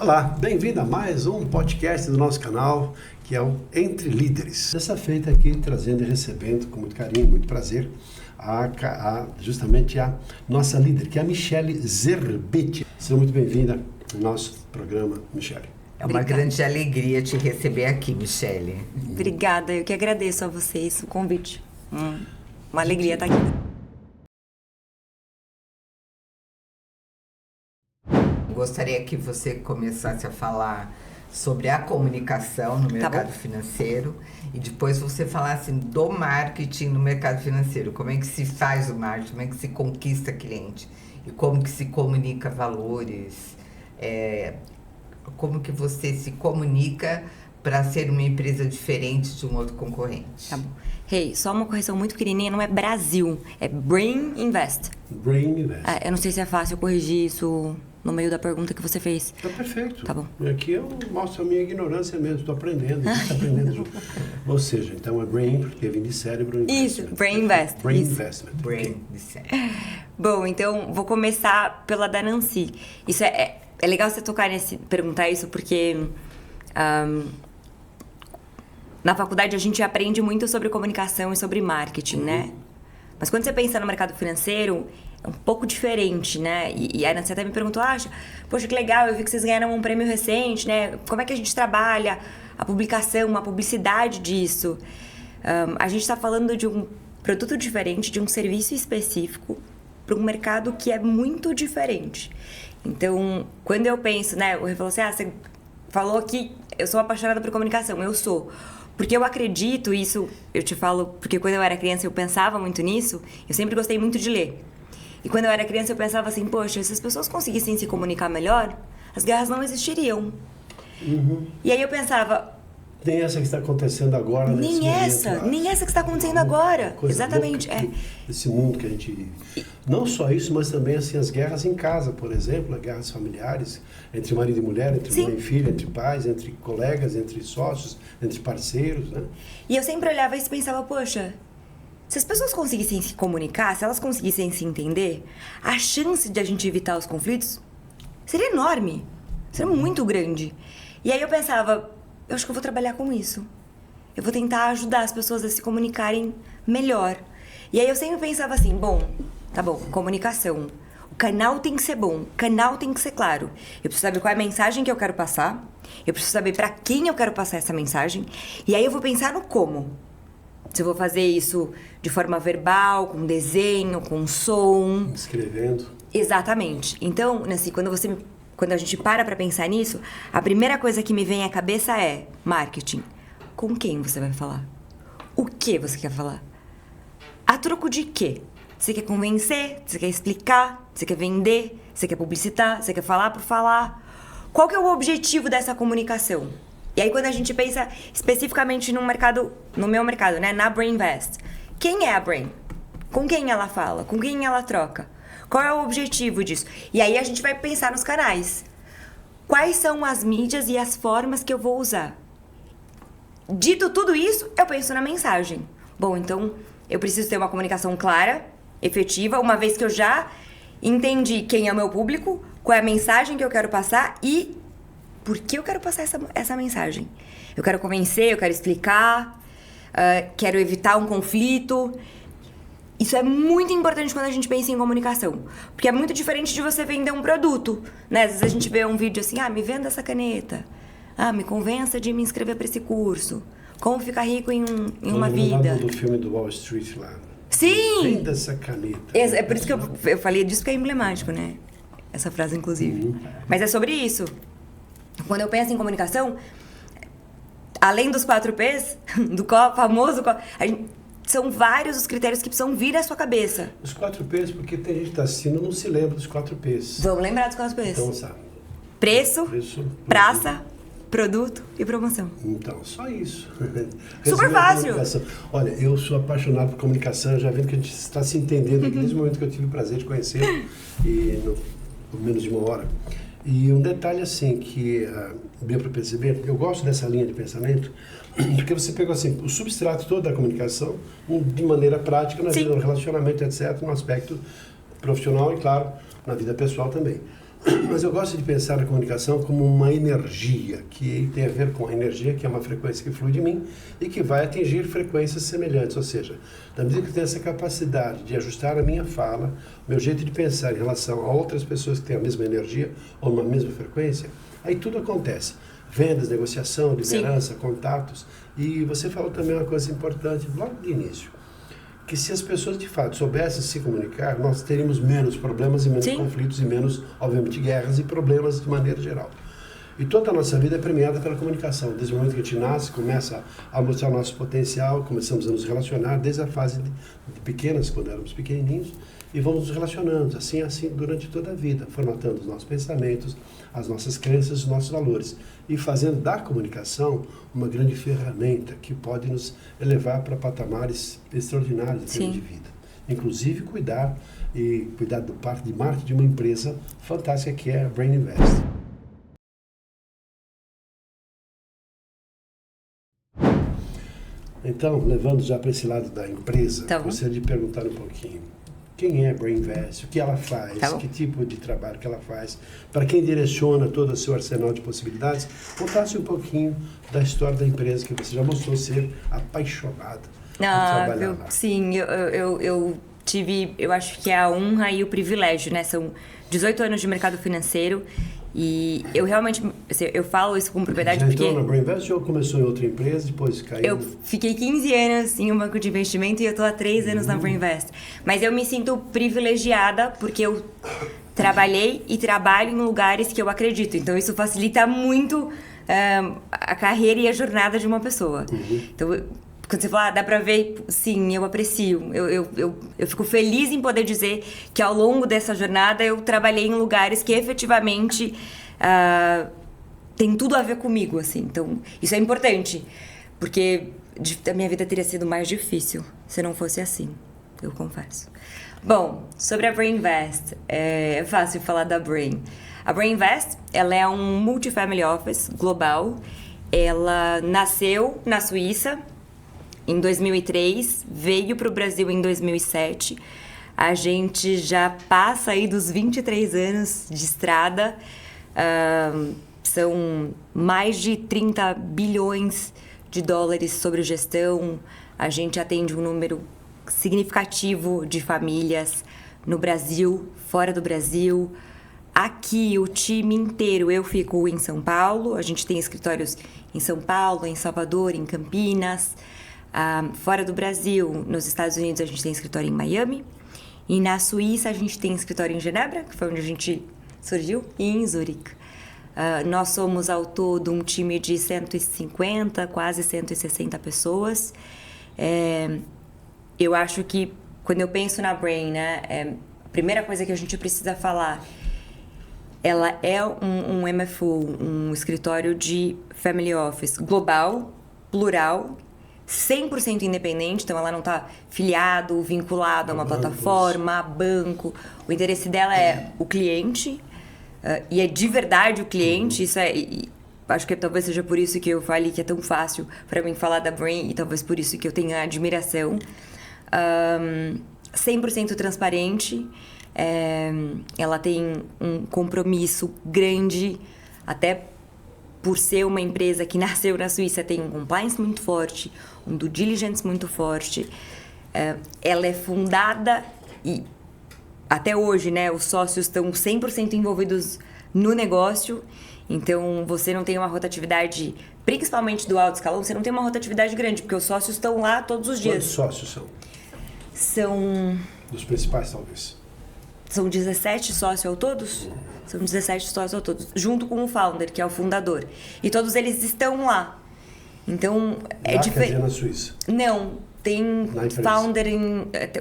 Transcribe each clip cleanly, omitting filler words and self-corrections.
Olá, bem-vindo a mais um podcast do nosso canal, que é o Entre Líderes. Dessa feita aqui, trazendo e recebendo com muito carinho, muito prazer, justamente a nossa líder, que é a Michele Zerbetti. Seja muito bem-vinda ao nosso programa, Michele. É uma grande alegria te receber aqui, Michele. Obrigada, eu que agradeço a vocês o convite. Uma alegria estar aqui. Gostaria que você começasse a falar sobre a comunicação no mercado financeiro e depois você falasse do marketing no mercado financeiro. Como é que se faz o marketing, como é que se conquista cliente e como que se comunica valores, como que você se comunica para ser uma empresa diferente de um outro concorrente. Tá bom. Só uma correção muito pequenininha, não é Brasil, é Brain Invest. Brain Invest. Eu não sei se é fácil corrigir isso no meio da pergunta que você fez. Tá perfeito. Tá bom. Aqui eu mostro a minha ignorância mesmo, estou aprendendo, aprendendo junto. Ou seja, então é Brain, porque vem de cérebro. Isso, Brain Invest. Brain isso. Investment. Brain de cérebro. Bom, então vou começar pela da Nancy. Isso é legal você perguntar isso, porque na faculdade a gente aprende muito sobre comunicação e sobre marketing, né? Mas quando você pensa no mercado financeiro, é um pouco diferente, né? E a Nancy até me perguntou, poxa, que legal, eu vi que vocês ganharam um prêmio recente, né? Como é que a gente trabalha a publicação, a publicidade disso? A gente está falando de um produto diferente, de um serviço específico para um mercado que é muito diferente. Então, quando eu penso, né? O Rê falou assim, você falou que eu sou apaixonada por comunicação. Eu sou. Porque eu acredito, isso eu te falo, porque quando eu era criança eu pensava muito nisso, eu sempre gostei muito de ler. E quando eu era criança eu pensava assim, poxa, se as pessoas conseguissem se comunicar melhor, as guerras não existiriam. E aí eu pensava... Nem essa que está acontecendo agora. Nem essa que está acontecendo agora. Exatamente. Esse mundo que a gente... Não só isso, mas também assim, as guerras em casa, por exemplo, as guerras familiares, entre marido e mulher, entre mãe e filho, entre pais, entre colegas, entre sócios, entre parceiros, né? E eu sempre olhava isso e pensava, poxa, se as pessoas conseguissem se comunicar, se elas conseguissem se entender, a chance de a gente evitar os conflitos seria enorme, seria muito grande. E aí eu pensava, eu acho que eu vou trabalhar com isso. Eu vou tentar ajudar as pessoas a se comunicarem melhor. E aí eu sempre pensava assim, tá bom, comunicação. O canal tem que ser bom, o canal tem que ser claro. Eu preciso saber qual é a mensagem que eu quero passar. Eu preciso saber para quem eu quero passar essa mensagem. E aí eu vou pensar no como. Se eu vou fazer isso de forma verbal, com desenho, com som. Escrevendo. Exatamente. Então, Nancy, quando a gente para pensar nisso, a primeira coisa que me vem à cabeça é marketing. Com quem você vai falar? O que você quer falar? A troco de quê? Você quer convencer? Você quer explicar? Você quer vender? Você quer publicitar? Você quer falar por falar? Qual que é o objetivo dessa comunicação? E aí quando a gente pensa especificamente no meu mercado, né? Na Brain Invest. Quem é a Brain? Com quem ela fala? Com quem ela troca? Qual é o objetivo disso? E aí a gente vai pensar nos canais. Quais são as mídias e as formas que eu vou usar? Dito tudo isso, eu penso na mensagem. Então eu preciso ter uma comunicação clara, efetiva, uma vez que eu já entendi quem é o meu público, qual é a mensagem que eu quero passar e por que eu quero passar essa mensagem. Eu quero convencer, eu quero explicar, quero evitar um conflito. Isso é muito importante quando a gente pensa em comunicação. Porque é muito diferente de você vender um produto, né? Às vezes a gente vê um vídeo assim, me venda essa caneta. Me convença de me inscrever para esse curso. Como ficar rico em uma vida. Do filme do Wall Street lá. Sim! Venda essa caneta. É por isso que eu falei disso, porque é emblemático, né? Essa frase, inclusive. Mas é sobre isso. Quando eu penso em comunicação, além dos 4 P's, do famoso... São vários os critérios que precisam vir à sua cabeça. Os 4 P's, porque tem gente que está assistindo e não se lembra dos 4 P's. Vamos lembrar dos 4 P's. Então, sabe? Preço, praça, produto e promoção. Então, só isso. Super fácil. Olha, eu sou apaixonado por comunicação, já vendo que a gente está se entendendo aqui desde o momento que eu tive o prazer de conhecer, por menos de 1 hora. E um detalhe assim, que bem para perceber, eu gosto dessa linha de pensamento, porque você pegou assim, o substrato todo da comunicação, de maneira prática, na vida, no relacionamento, etc., no aspecto profissional e, claro, na vida pessoal também. Mas eu gosto de pensar a comunicação como uma energia, que tem a ver com a energia, que é uma frequência que flui de mim e que vai atingir frequências semelhantes. Ou seja, na medida que eu tenho essa capacidade de ajustar a minha fala, o meu jeito de pensar em relação a outras pessoas que têm a mesma energia ou uma mesma frequência, aí tudo acontece. Vendas, negociação, liderança, Sim. contatos. E você falou também uma coisa importante logo de início, que se as pessoas de fato soubessem se comunicar, nós teríamos menos problemas e menos Sim. conflitos e menos, obviamente, guerras e problemas de maneira geral. E toda a nossa vida é premiada pela comunicação. Desde o momento que a gente nasce, começa a mostrar o nosso potencial, começamos a nos relacionar, desde a fase de pequenas, quando éramos pequenininhos, e vamos nos relacionando, assim, durante toda a vida, formatando os nossos pensamentos, as nossas crenças, os nossos valores, e fazendo da comunicação uma grande ferramenta que pode nos elevar para patamares extraordinários em termos de vida. Inclusive cuidar do parte de marketing de uma empresa fantástica que é a Brain Invest. Então, levando já para esse lado da empresa, gostaria de perguntar um pouquinho. Quem é a Brain Invest? O que ela faz? Que tipo de trabalho que ela faz? Para quem direciona todo o seu arsenal de possibilidades, contasse um pouquinho da história da empresa que você já mostrou ser apaixonada por trabalhar lá. Sim, eu tive, eu acho que a honra e o privilégio, né? São 18 anos de mercado financeiro. E eu realmente, eu falo isso com propriedade porque... Já entrou na Brain Invest ou começou em outra empresa, depois caiu? Eu fiquei 15 anos em um banco de investimento e eu tô há 3 anos na Brain Invest. Mas eu me sinto privilegiada porque eu trabalhei e trabalho em lugares que eu acredito. Então isso facilita muito a carreira e a jornada de uma pessoa. Então... Quando você fala, dá pra ver, sim, eu aprecio. Eu fico feliz em poder dizer que ao longo dessa jornada eu trabalhei em lugares que efetivamente tem tudo a ver comigo, assim. Então, isso é importante, porque a minha vida teria sido mais difícil se não fosse assim, eu confesso. Bom, sobre a Brain Invest, é fácil falar da Brain. A Brain Invest, ela é um multifamily office global. Ela nasceu na Suíça em 2003, veio para o Brasil em 2007. A gente já passa aí dos 23 anos de estrada. São mais de 30 bilhões de dólares sobre gestão. A gente atende um número significativo de famílias no Brasil, fora do Brasil. Aqui, o time inteiro, eu fico em São Paulo. A gente tem escritórios em São Paulo, em Salvador, em Campinas. Fora do Brasil, nos Estados Unidos, a gente tem escritório em Miami. E na Suíça, a gente tem escritório em Genebra, que foi onde a gente surgiu, e em Zurique. Nós somos, ao todo, um time de 150, quase 160 pessoas. Eu acho que, quando eu penso na Brain, né, a primeira coisa que a gente precisa falar, ela é um MFO, um escritório de family office global, plural, 100% independente, então ela não está filiado, vinculado a uma plataforma, a banco. O interesse dela é o cliente, e é de verdade o cliente. Isso acho que talvez seja por isso que eu falei que é tão fácil para mim falar da Brain, e talvez por isso que eu tenha admiração. 100% transparente, ela tem um compromisso grande, até por ser uma empresa que nasceu na Suíça, tem um compliance muito forte, um due diligence muito forte. Ela é fundada e até hoje, né, os sócios estão 100% envolvidos no negócio. Então, você não tem uma rotatividade, principalmente do alto escalão, você não tem uma rotatividade grande, porque os sócios estão lá todos os dias. Quantos sócios são? São... Dos principais, talvez. São 17 sócios ao todos? São 17 sócios ao todos, junto com o founder, que é o fundador. E todos eles estão lá. Então, é diferente. Na Suíça? Não, tem founder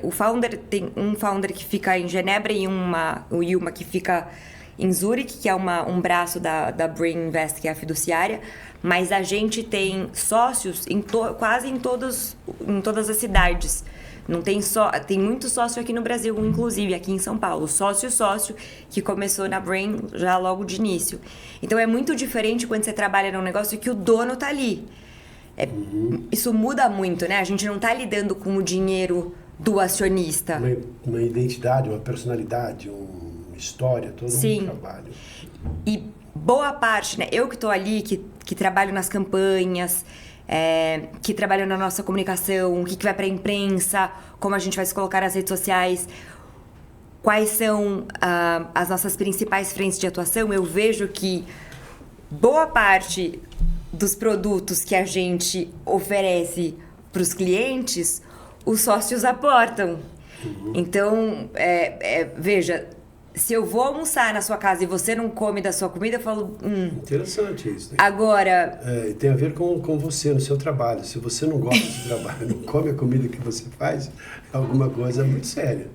o founder tem um founder que fica em Genebra e uma que fica em Zurique, que é um braço da Brain Invest, que é a fiduciária. Mas a gente tem sócios quase em todas as cidades. Não tem tem muito sócio aqui no Brasil, inclusive aqui em São Paulo. Sócio que começou na Brain já logo de início. Então é muito diferente quando você trabalha num negócio que o dono tá ali. Isso muda muito, né? A gente não tá lidando com o dinheiro do acionista. Uma identidade, uma personalidade, uma história, todo Sim. um trabalho. E boa parte, né? Eu que estou ali, que trabalho nas campanhas, que trabalho na nossa comunicação, o que vai para a imprensa, como a gente vai se colocar nas redes sociais, quais são as nossas principais frentes de atuação, eu vejo que boa parte dos produtos que a gente oferece para os clientes, os sócios aportam. Então, veja, se eu vou almoçar na sua casa e você não come da sua comida, eu falo... Interessante isso. Né? Agora... tem a ver com você, no seu trabalho. Se você não gosta do seu trabalho, não come a comida que você faz, é alguma coisa muito séria.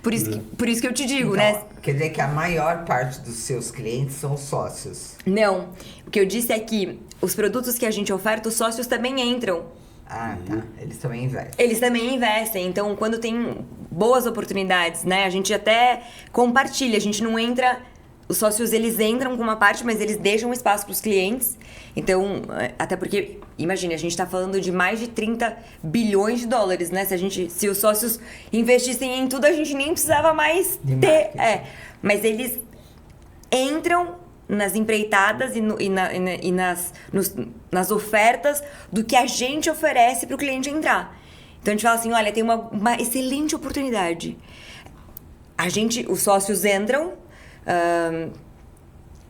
Por isso que eu te digo, então, né? Quer dizer que a maior parte dos seus clientes são sócios. Não. O que eu disse é que os produtos que a gente oferta, os sócios também entram. Ah, tá. Eles também investem. Eles também investem. Então, quando tem boas oportunidades, né? A gente até compartilha. A gente não entra... Os sócios, eles entram com uma parte, mas eles deixam espaço para os clientes. Então, até porque, imagine, a gente está falando de mais de 30 bilhões de dólares, né? Se os sócios investissem em tudo, a gente nem precisava mais ter... Mas eles entram nas empreitadas e nas ofertas do que a gente oferece para o cliente entrar. Então, a gente fala assim, olha, tem uma excelente oportunidade. Os sócios entram...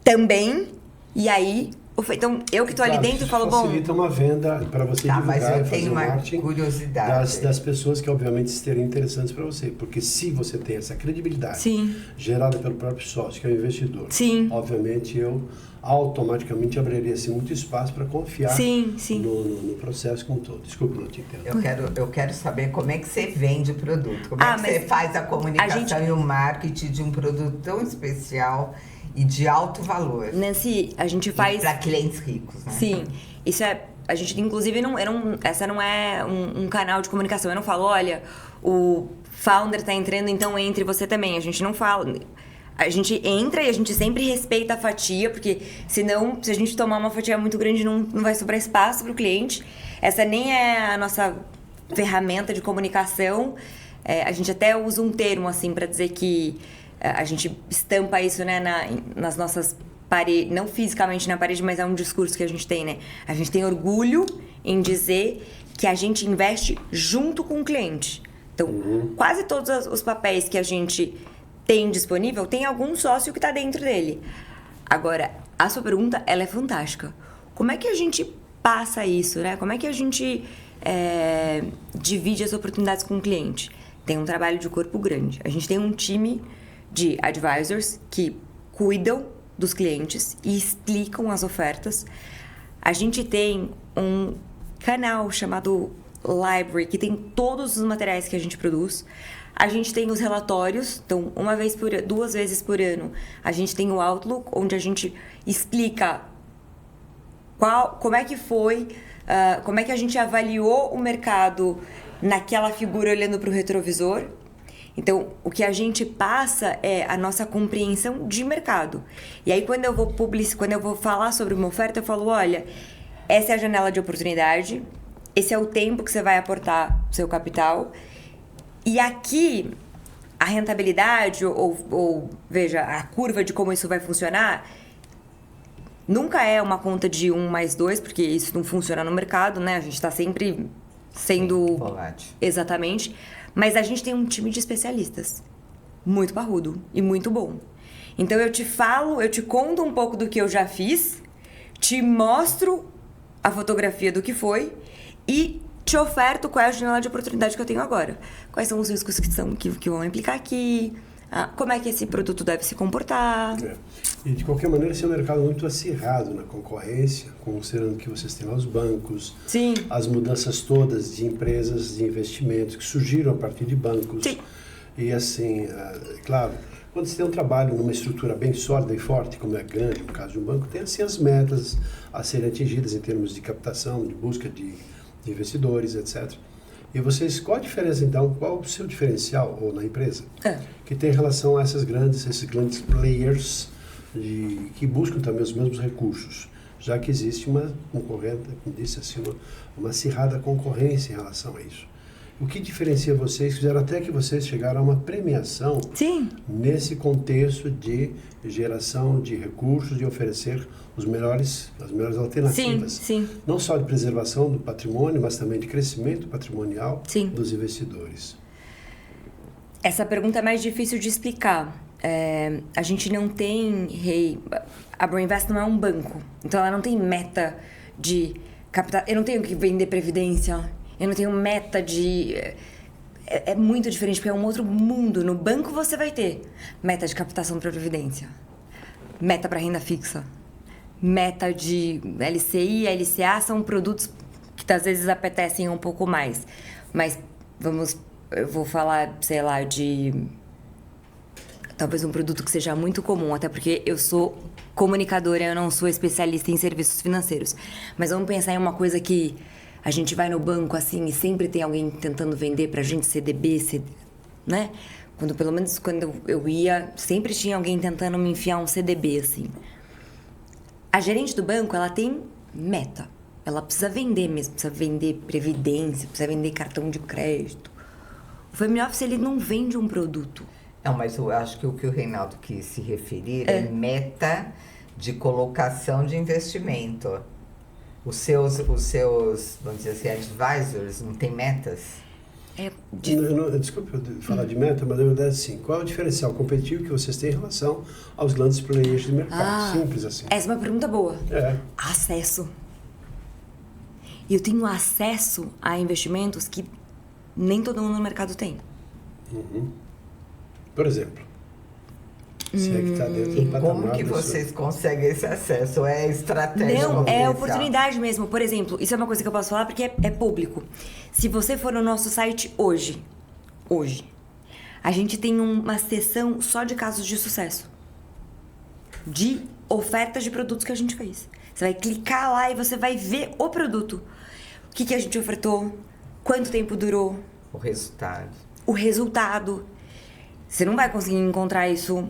também, e aí... Então, eu que estou ali dentro falo, bom... Facilita uma venda para você divulgar, mas eu tenho uma marketing curiosidade das pessoas que, obviamente, serem interessantes para você. Porque se você tem essa credibilidade Sim. gerada pelo próprio sócio, que é o investidor, Sim. obviamente, eu automaticamente abriria assim, muito espaço para confiar no processo como um todo. Desculpa, não te entendo. Eu quero saber como é que você vende o produto. Como é que você faz a comunicação e o marketing de um produto tão especial e de alto valor. Nancy, a gente faz... Para clientes ricos, né? Sim. Isso a gente, inclusive, essa não é um canal de comunicação. Eu não falo, olha, o founder tá entrando, então entre você também. A gente não fala... A gente entra e a gente sempre respeita a fatia, porque senão, se a gente tomar uma fatia muito grande, não vai sobrar espaço para o cliente. Essa nem é a nossa ferramenta de comunicação. A gente até usa um termo, assim, para dizer que a gente estampa isso, né, nas nossas paredes, não fisicamente na parede, mas é um discurso que a gente tem, né? A gente tem orgulho em dizer que a gente investe junto com o cliente. Então, quase todos os papéis que a gente tem disponível, tem algum sócio que está dentro dele. Agora, a sua pergunta, ela é fantástica. Como é que a gente passa isso, né? Como é que a gente divide as oportunidades com o cliente? Tem um trabalho de corpo grande. A gente tem um time de advisors que cuidam dos clientes e explicam as ofertas. A gente tem um canal chamado Library, que tem todos os materiais que a gente produz. A gente tem os relatórios, então 2 vezes por ano, a gente tem o Outlook, onde a gente explica como é que foi, como é que a gente avaliou o mercado naquela figura olhando para o retrovisor. Então, o que a gente passa é a nossa compreensão de mercado. E aí, quando eu vou falar sobre uma oferta, eu falo, olha, essa é a janela de oportunidade, esse é o tempo que você vai aportar o seu capital. E aqui, a rentabilidade, veja, a curva de como isso vai funcionar, nunca é uma conta de 1 mais 2, porque isso não funciona no mercado, né? A gente está sempre sendo... volátil. Exatamente. Mas a gente tem um time de especialistas muito parrudo e muito bom. Então, eu te conto um pouco do que eu já fiz, te mostro a fotografia do que foi e te oferto qual é a janela de oportunidade que eu tenho agora. Quais são os riscos que vão implicar aqui, como é que esse produto deve se comportar. E, de qualquer maneira, esse é um mercado muito acirrado na concorrência, considerando que vocês têm lá os bancos, Sim. as mudanças todas de empresas de investimentos que surgiram a partir de bancos. Sim. E, assim, claro, quando você tem um trabalho numa estrutura bem sólida e forte, como é grande, no caso de um banco, tem, assim, as metas a serem atingidas em termos de captação, de busca de investidores, etc. E vocês, qual a diferença, então, qual o seu diferencial ou na empresa que tem relação a esses grandes players que buscam também os mesmos recursos, já que existe uma concorrente, como disse assim, uma acirrada concorrência em relação a isso. O que diferencia vocês, fizeram até que vocês chegaram a uma premiação Sim. nesse contexto de geração de recursos, de oferecer as melhores alternativas. Sim. Não só de preservação do patrimônio, mas também de crescimento patrimonial Sim. dos investidores. Essa pergunta é mais difícil de explicar. A gente não tem... A Broinvest não é um banco. Então, ela não tem meta de captar... Eu não tenho que vender previdência. Eu não tenho meta de... É muito diferente, porque é um outro mundo. No banco, você vai ter meta de captação para previdência. Meta para renda fixa. Meta de LCI, LCA são produtos que, às vezes, apetecem um pouco mais. Mas, eu vou falar, sei lá, de... Talvez um produto que seja muito comum, até porque eu sou comunicadora, eu não sou especialista em serviços financeiros. Mas vamos pensar em uma coisa que a gente vai no banco, assim, e sempre tem alguém tentando vender pra gente CDB, né? Pelo menos quando eu ia, sempre tinha alguém tentando me enfiar um CDB, assim. A gerente do banco, ela tem meta. Ela precisa vender mesmo, precisa vender previdência, precisa vender cartão de crédito. O Family Office, ele não vende um produto. Não, mas eu acho que o que o Reinaldo quis se referir é meta de colocação de investimento. Os seus, vamos dizer assim, advisors não têm metas? Desculpe eu falar de meta, mas na verdade, assim, qual é o diferencial competitivo que vocês têm em relação aos grandes players de mercado? Simples assim. Essa é uma pergunta boa. É. Acesso. Eu tenho acesso a investimentos que nem todo mundo no mercado tem. Uhum. Por exemplo, se é que está dentro do E patamar... como que vocês conseguem esse acesso? É estratégia Não, comercial? é oportunidade mesmo. Por exemplo, isso é uma coisa que eu posso falar porque é público. Se você for no nosso site hoje, a gente tem uma seção só de casos de sucesso. De ofertas de produtos que a gente fez. Você vai clicar lá e você vai ver o produto. O que a gente ofertou, quanto tempo durou. O resultado. Você não vai conseguir encontrar isso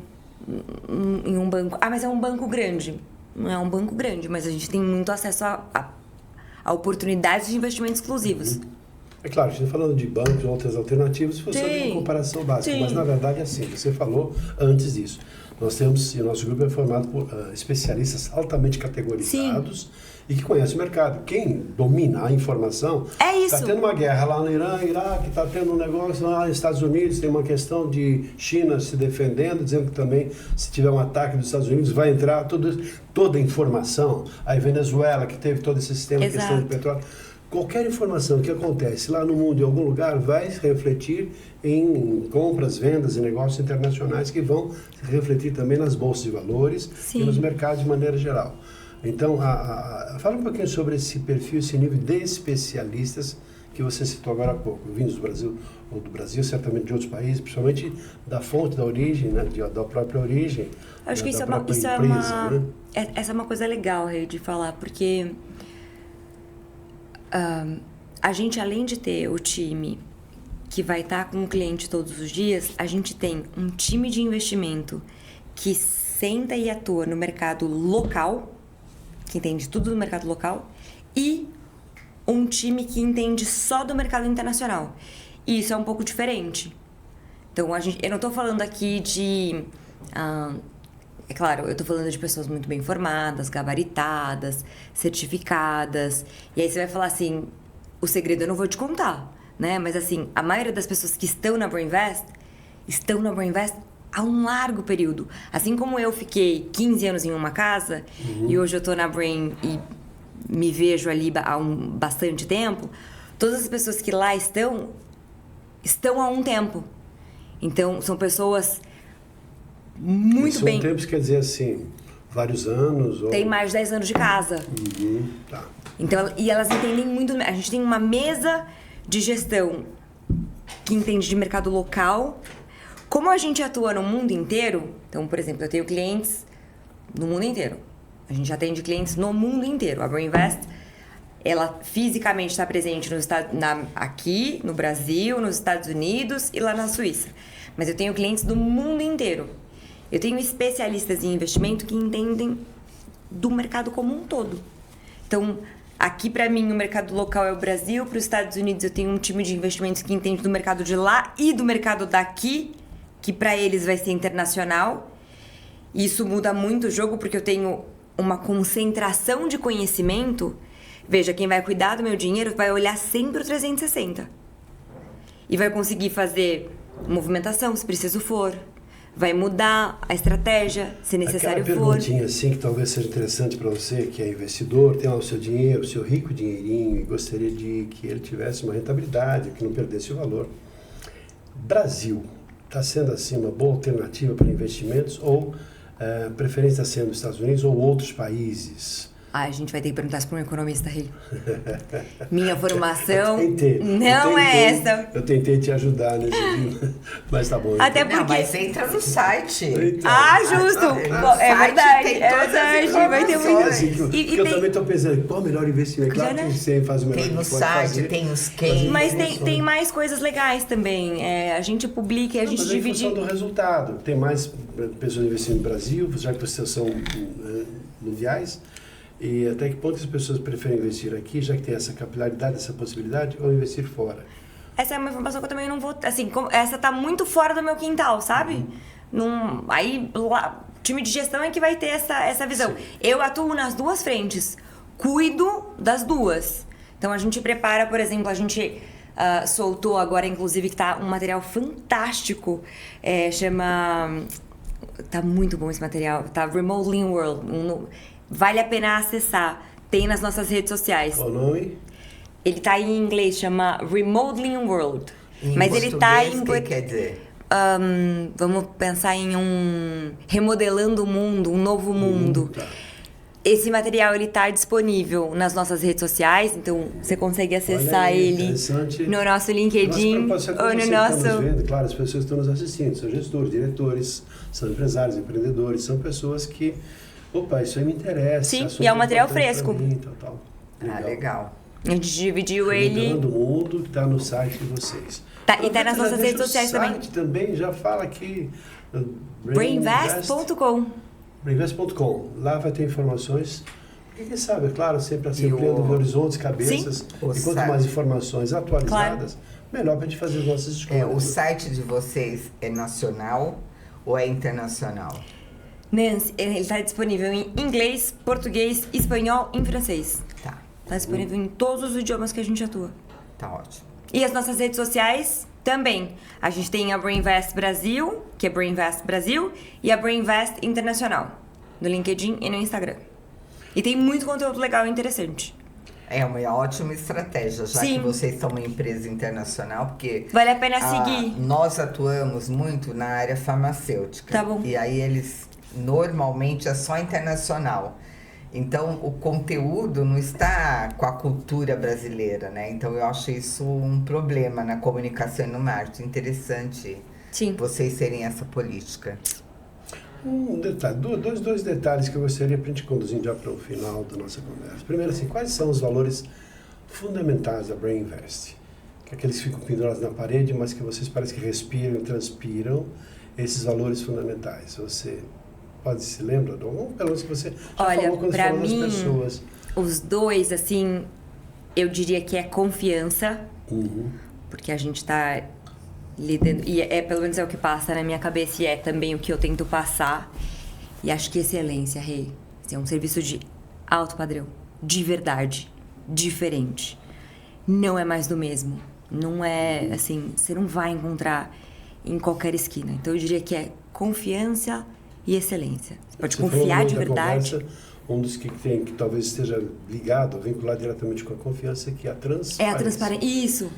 em um banco. Mas é um banco grande. Não é um banco grande, mas a gente tem muito acesso a oportunidades de investimento exclusivos. É claro, a gente está falando de bancos ou outras alternativas, se fosse uma comparação básica. Mas, na verdade, é assim, você falou antes disso. Nós temos, e o nosso grupo é formado por especialistas altamente categorizados e que conhecem o mercado. Quem domina a informação... É isso. Está tendo uma guerra lá no Irã, Iraque, está tendo um negócio lá nos Estados Unidos, tem uma questão de China se defendendo, dizendo que também, se tiver um ataque dos Estados Unidos, vai entrar toda a informação. Aí Venezuela, que teve todo esse sistema de questão de petróleo. Qualquer informação que acontece lá no mundo, em algum lugar, vai se refletir em compras, vendas e negócios internacionais que vão se refletir também nas bolsas de valores e nos mercados de maneira geral. Então, fala um pouquinho sobre esse perfil, esse nível de especialistas que você citou agora há pouco, vindos do Brasil, ou do Brasil, certamente de outros países, principalmente da fonte, da origem, né, da própria origem. Acho que essa é uma coisa legal, Rei, de falar, porque a gente, além de ter o time que vai estar com o cliente todos os dias, a gente tem um time de investimento que senta e atua no mercado local, que entende tudo do mercado local, e um time que entende só do mercado internacional. E isso é um pouco diferente. Então, eu não estou falando aqui de... é claro, eu estou falando de pessoas muito bem formadas, gabaritadas, certificadas. E aí você vai falar assim, o segredo eu não vou te contar, né? Mas assim, a maioria das pessoas que estão na Broinvest há um largo período. Assim como eu fiquei 15 anos em uma casa, e hoje eu tô na Brain e me vejo ali há bastante tempo, todas as pessoas que lá estão há um tempo. Então, são pessoas muito bem... São tempos, quer dizer assim, vários anos? Ou... Tem mais de 10 anos de casa. Tá. Então, e elas entendem muito... A gente tem uma mesa de gestão que entende de mercado local. Como a gente atua no mundo inteiro, então, por exemplo, eu tenho clientes no mundo inteiro. A gente atende clientes no mundo inteiro. A Broinvest, ela fisicamente está presente aqui, no Brasil, nos Estados Unidos e lá na Suíça. Mas eu tenho clientes do mundo inteiro. Eu tenho especialistas em investimento que entendem do mercado como um todo. Então, Aqui, para mim, o mercado local é o Brasil. Para os Estados Unidos, eu tenho um time de investimentos que entende do mercado de lá e do mercado daqui, que para eles vai ser internacional. Isso muda muito o jogo, porque eu tenho uma concentração de conhecimento. Veja, quem vai cuidar do meu dinheiro vai olhar sempre o 360. E vai conseguir fazer movimentação, se preciso for. Vai mudar a estratégia, se necessário Aquela for. perguntinha assim que talvez seja interessante para você, que é investidor, tem lá o seu dinheiro, o seu rico dinheirinho, e gostaria de que ele tivesse uma rentabilidade, que não perdesse o valor. Brasil está sendo assim uma boa alternativa para investimentos ou preferência está sendo os Estados Unidos ou outros países? A gente vai ter que perguntar isso para um economista, Rei. Minha formação Eu tentei te ajudar nesse dia, mas tá bom. Até Não, porque... mas entra no site. Então, justo! É verdade, vai ter muito. assim, eu também estou pensando, qual o melhor investimento? Claro que você faz o melhor Tem no que pode site, fazer, tem os quem. Mas tem mais coisas legais também. A gente publica e a gente mas divide... em função do resultado. Tem mais pessoas investindo no Brasil, já que vocês são mundiais. E até que ponto as pessoas preferem investir aqui, já que tem essa capilaridade, essa possibilidade, ou investir fora? Essa é uma informação que eu também não vou... Assim, essa tá muito fora do meu quintal, sabe? Aí, lá, time de gestão é que vai ter essa visão. Sim. Eu atuo nas duas frentes. Cuido das duas. Então, a gente prepara, por exemplo, a gente... soltou agora, inclusive, que tá um material fantástico. Chama... Tá muito bom esse material. Tá Remodeling World. Vale a pena acessar. Tem nas nossas redes sociais. Qual o nome? Ele tá em inglês, chama Remodeling World. Mas ele tá em... O que quer dizer? Vamos pensar em remodelando o mundo, um novo mundo. Tá. Esse material, ele tá disponível nas nossas redes sociais, então você consegue acessar ele no nosso LinkedIn ou no nosso... Vendo, claro, as pessoas que estão nos assistindo, são gestores, diretores, são empresários, empreendedores, são pessoas que, opa, isso aí me interessa. Sim, e é um material fresco. Mim, tal. Legal. A gente dividiu ele... Todo mundo que está no site de vocês. E tá nas nossas redes sociais também. O site também já fala aqui... Brainvest.com. Brainvest.com. Lá vai ter informações. Porque quem sabe, é claro, sempre assim, ampliando horizontes, cabeças. Sim. E quanto mais informações atualizadas, melhor para a gente fazer as nossas escolhas. O site de vocês é nacional ou é internacional? Nancy, ele está disponível em inglês, português, espanhol e francês. Tá. Está disponível em todos os idiomas que a gente atua. Tá ótimo. E as nossas redes sociais também. A gente tem a Brainvest Brasil, que é Brainvest Brasil, e a Brainvest Internacional, no LinkedIn e no Instagram. E tem muito conteúdo legal e interessante. É uma ótima estratégia, já Sim. que vocês são uma empresa internacional, porque... Vale a pena seguir. Nós atuamos muito na área farmacêutica. Tá bom. E aí eles, normalmente, é só internacional. Então, o conteúdo não está com a cultura brasileira, né? Então, eu acho isso um problema na comunicação e no marketing. Interessante Sim. vocês terem essa política. Um detalhe, dois detalhes que eu gostaria para a gente conduzir já para o final da nossa conversa. Primeiro, assim, quais são os valores fundamentais da Brainvest? Que é aqueles que ficam pendurados na parede, mas que vocês parecem que respiram e transpiram esses valores fundamentais. Você pode se lembrar de algum? Pelo menos que você já falou quando pra falou das mim, pessoas. os dois, assim, eu diria que é confiança, porque a gente tá lidando, e pelo menos é o que passa na minha cabeça e é também o que eu tento passar. E acho que excelência, Rei. É um serviço de alto padrão, de verdade, diferente. Não é mais do mesmo. Não é, assim, você não vai encontrar em qualquer esquina. Então eu diria que é confiança e excelência. Você pode confiar de verdade. Conversa, um dos que tem, que talvez esteja ligado, vinculado diretamente com a confiança, que é a transparência. É a transparência. Isso.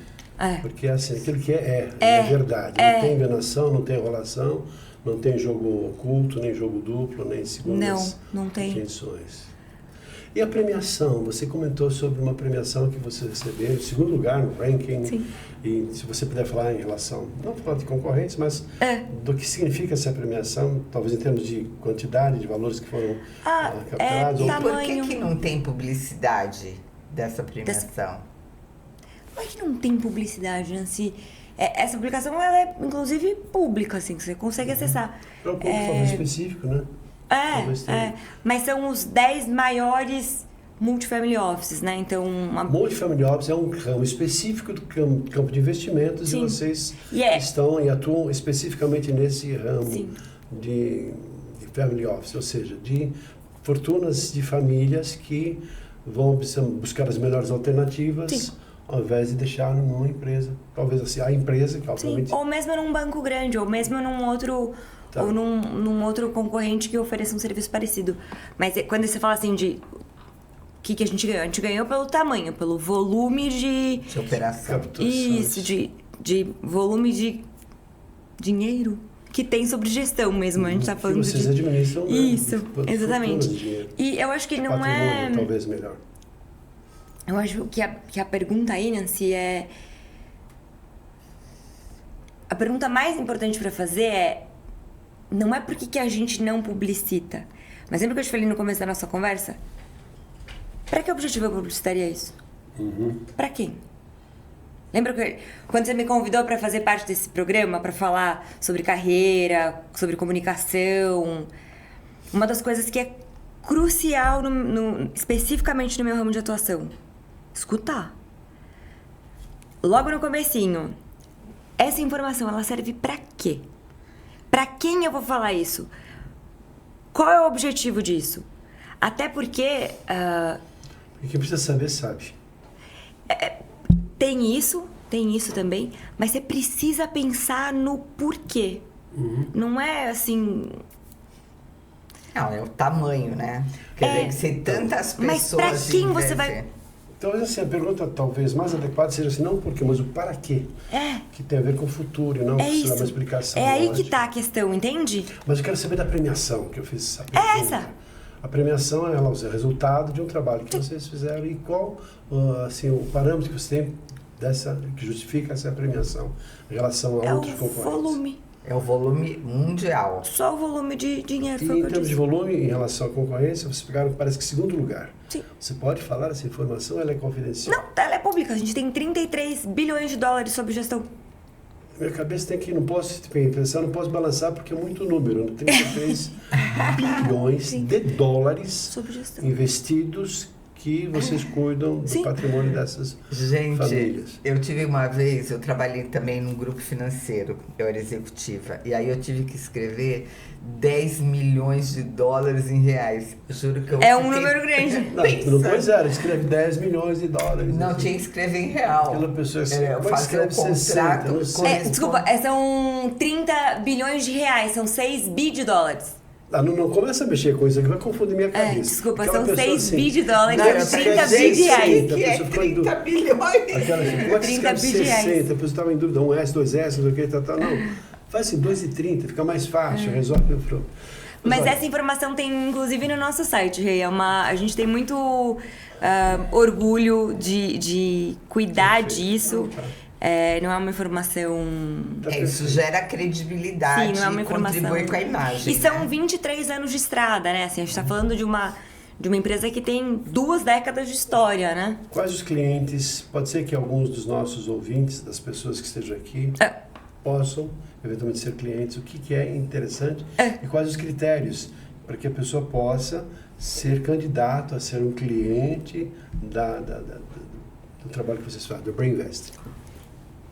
Porque assim, aquilo que é verdade. Não tem enganação, não tem enrolação, não tem jogo oculto, nem jogo duplo, nem segundas não tem. intenções. E a premiação? Você comentou sobre uma premiação que você recebeu em segundo lugar no ranking. Sim. E se você puder falar em relação, não falar de concorrentes, mas do que significa essa premiação, talvez em termos de quantidade de valores que foram capturados. E por que não tem publicidade dessa premiação? Não é que não tem publicidade, Nancy. Essa publicação, ela é, inclusive, pública, assim, que você consegue acessar. Para um público específico, né? Mas são os 10 maiores multifamily offices, né? Então, Multifamily Office é um ramo específico do campo de investimentos. Sim. E vocês Yeah. estão e atuam especificamente nesse ramo Sim. de family office, ou seja, de fortunas de famílias que vão buscar as melhores alternativas. Sim. Ao invés de deixar numa empresa. Talvez assim, a empresa, que obviamente... sim, ou mesmo num banco grande, ou mesmo num outro... Tá. Ou num outro concorrente que ofereça um serviço parecido. Mas quando você fala assim de... O que a gente ganhou? A gente ganhou pelo tamanho, pelo volume de operação. Isso, de volume de dinheiro que tem sobre gestão mesmo. A gente tá falando que vocês administram, né? Isso, De exatamente. de dinheiro. E eu acho que não Patrimônio, talvez melhor. Eu acho que a pergunta aí, Nancy, é... A pergunta mais importante para fazer é... Não é porque que a gente não publicita. Mas lembra que eu te falei no começo da nossa conversa? Para que objetivo eu publicitaria isso? Para quem? Lembra que quando você me convidou para fazer parte desse programa, para falar sobre carreira, sobre comunicação, uma das coisas que é crucial, especificamente no meu ramo de atuação, escutar. Logo no comecinho, essa informação, ela serve para quê? Para quem eu vou falar isso? Qual é o objetivo disso? Até porque... E quem precisa saber, sabe. Tem isso também, mas você precisa pensar no porquê. Não é assim... Não, é o tamanho, né? Quer dizer, que se tantas pessoas... Mas pra quem você vai... Então, assim, a pergunta talvez mais adequada seja assim, não o porquê, mas o para quê. Que tem a ver com o futuro, e não isso. uma explicação. É aí lógica. que tá a questão, entende? Mas eu quero saber da premiação que eu fiz essa pergunta. É essa. A premiação é o resultado de um trabalho que vocês fizeram e qual assim, o parâmetro que você tem que justifica essa premiação em relação a outros concorrentes. Volume. É o volume mundial. Só o volume de dinheiro. E em termos de volume, em relação à concorrência, vocês pegaram, parece que, segundo lugar. Sim. Você pode falar essa informação? Ela é confidencial? Não, ela é pública. A gente tem 33 bilhões de dólares sob gestão. Minha cabeça tem que, não posso pensar, não posso balançar porque é muito número. 33 bilhões de dólares sob gestão. Investidos que vocês cuidam do patrimônio dessas famílias. Eu tive uma vez, eu trabalhei também num grupo financeiro, eu era executiva, e aí eu tive que escrever 10 milhões de dólares em reais. Eu juro que eu é um número grande. Não pode zero, escreve 10 milhões de dólares. Não, tinha que escrever em real. Aquela pessoa assim, eu fazia o contrato. Desculpa, são 30 bilhões de reais, são 6 bi de dólares. Não começa a mexer com isso aqui, vai confundir minha cabeça. Desculpa, Aquela são 6 assim, bi de dólares, são 30 bi bi de reais. Que é 30 bilhões. Aquela assim, como é que 30 bi de reais. 60, a pessoa estava em dúvida, 1S, 2S, não sei o que, tal. Não, faz assim, 2,30, fica mais fácil, resolve o problema. Mas essa informação tem, inclusive, no nosso site, Rei. A gente tem muito orgulho de cuidar disso. Não é uma informação... Isso gera credibilidade. Sim, não é uma informação. Contribui com a imagem. E são 23 anos de estrada, né? Assim, a gente está falando de uma empresa que tem 2 décadas de história, né? Quais os clientes, pode ser que alguns dos nossos ouvintes, das pessoas que estejam aqui, possam eventualmente ser clientes, o que é interessante e quais os critérios para que a pessoa possa ser candidato a ser um cliente do trabalho que vocês fazem, do Brainvest.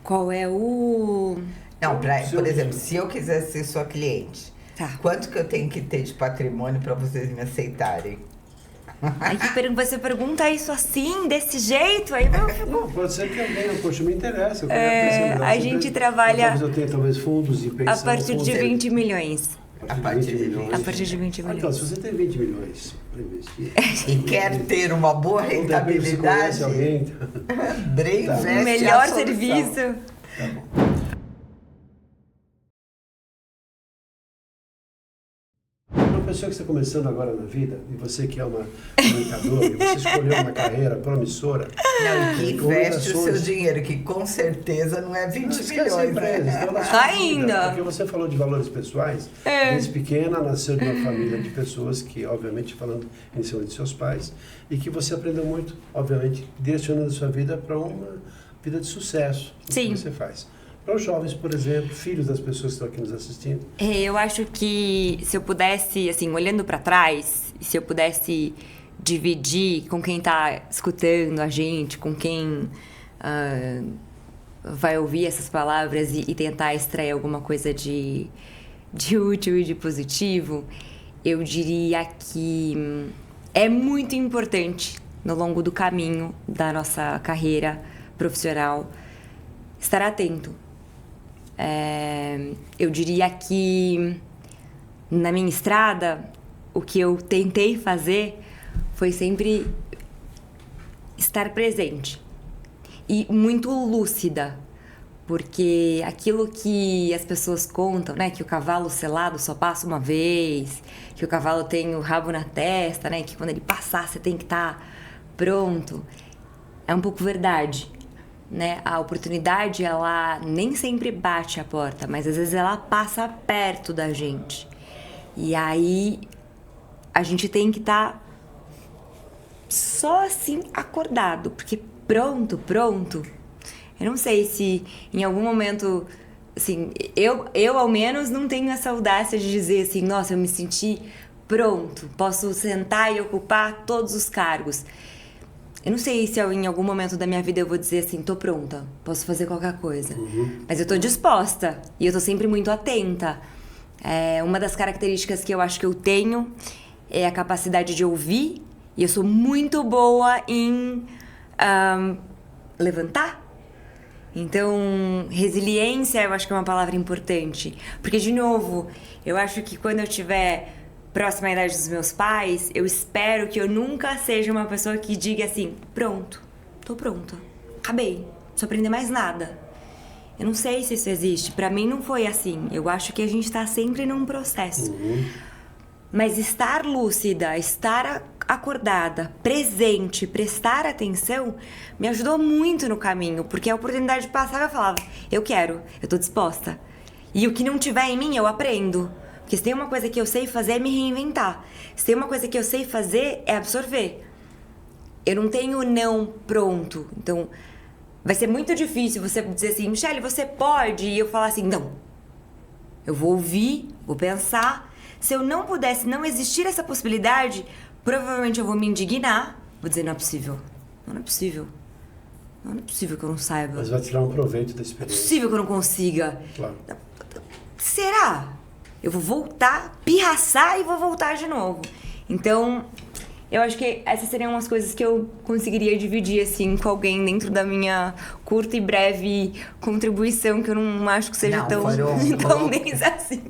Qual é o... Não, por exemplo, se eu quiser ser sua cliente, quanto que eu tenho que ter de patrimônio para vocês me aceitarem? Aí você pergunta isso assim, desse jeito, aí Não, pode ser que alguém, poxa, me interessa. A gente trabalha... Talvez eu tenha fundos de pensão. A partir de 20 milhões. A partir de 20 milhões. A partir de 20 milhões. Então, se você tem 20 milhões para investir... E quer ter uma boa rentabilidade... Brainvest O melhor serviço. Tá bom. Uma pessoa que está começando agora na vida, e você que é uma comunicadora, e você escolheu uma carreira promissora... Não, e que investe o seu dinheiro, que com certeza não é 20 milhões. Ainda! Porque você falou de valores pessoais, desde pequena nasceu de uma família de pessoas que, obviamente, falando inicialmente de seus pais, e que você aprendeu muito, obviamente, direcionando a sua vida para uma vida de sucesso. Sim. Que você faz. Para os jovens, por exemplo, filhos das pessoas que estão aqui nos assistindo. Eu acho que se eu pudesse, assim, olhando para trás, se eu pudesse dividir com quem tá escutando a gente, com quem vai ouvir essas palavras e tentar extrair alguma coisa de útil e de positivo, eu diria que é muito importante no longo do caminho da nossa carreira profissional estar atento. Eu diria que na minha estrada, o que eu tentei fazer foi sempre estar presente e muito lúcida, porque aquilo que as pessoas contam, né, que o cavalo selado só passa uma vez, que o cavalo tem o rabo na testa, né, que quando ele passar você tem que estar pronto, é um pouco verdade, né? A oportunidade, ela nem sempre bate a porta, mas às vezes ela passa perto da gente. E aí a gente tem que estar só assim acordado, porque pronto, eu não sei se em algum momento, assim, eu ao menos não tenho essa audácia de dizer assim, nossa, eu me senti pronto, posso sentar e ocupar todos os cargos. Eu não sei se em algum momento da minha vida eu vou dizer assim, tô pronta, posso fazer qualquer coisa. Mas eu tô disposta e eu tô sempre muito atenta. Uma das características que eu acho que eu tenho é a capacidade de ouvir, e eu sou muito boa em levantar. Então, resiliência eu acho que é uma palavra importante. Porque, de novo, eu acho que quando eu tiver próxima à idade dos meus pais, eu espero que eu nunca seja uma pessoa que diga assim, pronto, tô pronta, acabei, não preciso aprender mais nada. Eu não sei se isso existe, pra mim não foi assim, eu acho que a gente tá sempre num processo. Mas estar lúcida, estar acordada, presente, prestar atenção, me ajudou muito no caminho, porque a oportunidade passava, eu falava, eu quero, eu tô disposta. E o que não tiver em mim, eu aprendo. Porque se tem uma coisa que eu sei fazer é me reinventar. Se tem uma coisa que eu sei fazer é absorver. Eu não tenho não pronto. Então, vai ser muito difícil você dizer assim, Michele, você pode? E eu falar assim, não. Eu vou ouvir, vou pensar. Se eu não pudesse, não existir essa possibilidade, provavelmente eu vou me indignar. Vou dizer, não é possível. Não é possível. Não é possível que eu não saiba. Mas vai tirar um proveito da experiência. Não é possível que eu não consiga. Claro. Será? Eu vou voltar, pirraçar e vou voltar de novo. Então, eu acho que essas seriam umas coisas que eu conseguiria dividir, assim, com alguém dentro da minha curta e breve contribuição, que eu não acho que seja tão foram densa assim.